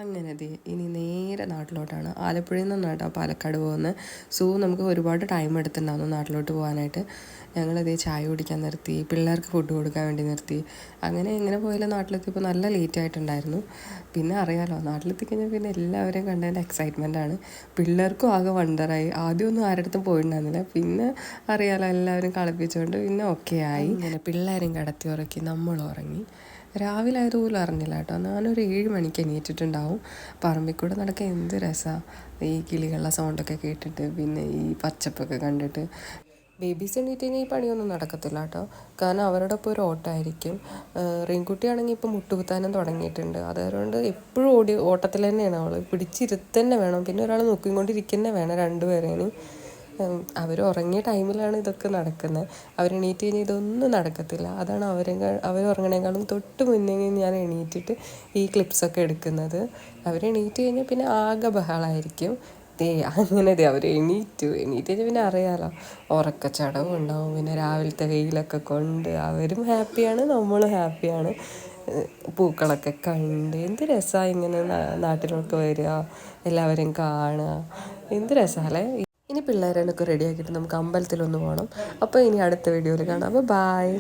അങ്ങനെ ദേ ഇനി നേരെ നാട്ടിലോട്ടാണ്. ആലപ്പുഴയിൽ നിന്നാണ് കേട്ടോ പാലക്കാട് പോകുന്നത്. നമുക്ക് ഒരുപാട് ടൈം എടുത്തിട്ടുണ്ടായിരുന്നു നാട്ടിലോട്ട് പോകാനായിട്ട്. ഞങ്ങളിതേ ചായ കുടിക്കാൻ നിർത്തി, പിള്ളേർക്ക് ഫുഡ് കൊടുക്കാൻ വേണ്ടി നിർത്തി. അങ്ങനെ എങ്ങനെ പോയാലും നാട്ടിലെത്തിയപ്പോൾ നല്ല ലേറ്റ് ആയിട്ടുണ്ടായിരുന്നു. പിന്നെ അറിയാലോ, നാട്ടിലെത്തിക്കഴിഞ്ഞാൽ പിന്നെ എല്ലാവരെയും കണ്ടതിൻ്റെ എക്സൈറ്റ്മെൻറ്റാണ്. പിള്ളേർക്കും ആകെ വണ്ടറായി. ആദ്യമൊന്നും ആരുടെ പോയിട്ടുണ്ടായിരുന്നില്ല. പിന്നെ അറിയാലോ, എല്ലാവരും കളിപ്പിച്ചുകൊണ്ട് പിന്നെ ഓക്കെ ആയി. ഇങ്ങനെ പിള്ളേരും കിടത്തി ഉറക്കി, നമ്മൾ ഉറങ്ങി. രാവിലെ ആയതുപോലും അറിഞ്ഞില്ല കേട്ടോ. ഞാനൊരു 7 മണിക്ക് എണീറ്റിട്ടുണ്ടാവും. പറമ്പിൽ കൂടെ നടക്കാൻ എന്ത് രസമാണ്, ഈ കിളികളുടെ സൗണ്ടൊക്കെ കേട്ടിട്ട്, പിന്നെ ഈ പച്ചപ്പൊക്കെ കണ്ടിട്ട്. ബേബീസ് എണീറ്റ് കഴിഞ്ഞാൽ ഈ പണിയൊന്നും നടക്കത്തില്ല കേട്ടോ. കാരണം അവരുടെ ഒപ്പം ഒരു ഓട്ടമായിരിക്കും. റെയിൻകുട്ടിയാണെങ്കിൽ ഇപ്പോൾ മുട്ടുകുത്താനും തുടങ്ങിയിട്ടുണ്ട്. അതുകൊണ്ട് എപ്പോഴും ഓട്ടത്തിൽ തന്നെയാണ്. അവൾ പിടിച്ചിരുത്തന്നെ വേണം. പിന്നെ ഒരാൾ നോക്കിക്കൊണ്ടിരിക്കുന്നേ വേണം, രണ്ടുപേരേനും. അവർ ഉറങ്ങിയ ടൈമിലാണ് ഇതൊക്കെ നടക്കുന്നത്. അവരെണീറ്റ് കഴിഞ്ഞാൽ ഇതൊന്നും നടക്കത്തില്ല. അതാണ് അവരുറങ്ങണേക്കാളും തൊട്ട് മുന്നേ ഞാൻ എണീറ്റിട്ട് ഈ ക്ലിപ്സൊക്കെ എടുക്കുന്നത്. അവരെണീറ്റ് കഴിഞ്ഞാൽ പിന്നെ ആകെ ബഹളമായിരിക്കും. അങ്ങനെ അവർ എണീറ്റ് കഴിഞ്ഞാൽ പിന്നെ അറിയാലോ, ഉറക്കച്ചടവും ഉണ്ടാവും. പിന്നെ രാവിലത്തെ വെയിലൊക്കെ കൊണ്ട് അവരും ഹാപ്പിയാണ്, നമ്മളും ഹാപ്പിയാണ്. പൂക്കളൊക്കെ കണ്ട് എന്ത് രസമാണ് ഇങ്ങനെ നാട്ടിലൊക്കെ വരിക, എല്ലാവരും കാണുക. എന്ത് രസമല്ലേ. ഇനി പിള്ളേരെയൊക്കെ റെഡിയാക്കിയിട്ട് നമുക്ക് അമ്പലത്തിലൊന്ന് പോകണം. അപ്പോൾ ഇനി അടുത്ത വീഡിയോയിൽ കാണാം. അപ്പോൾ ബായ്.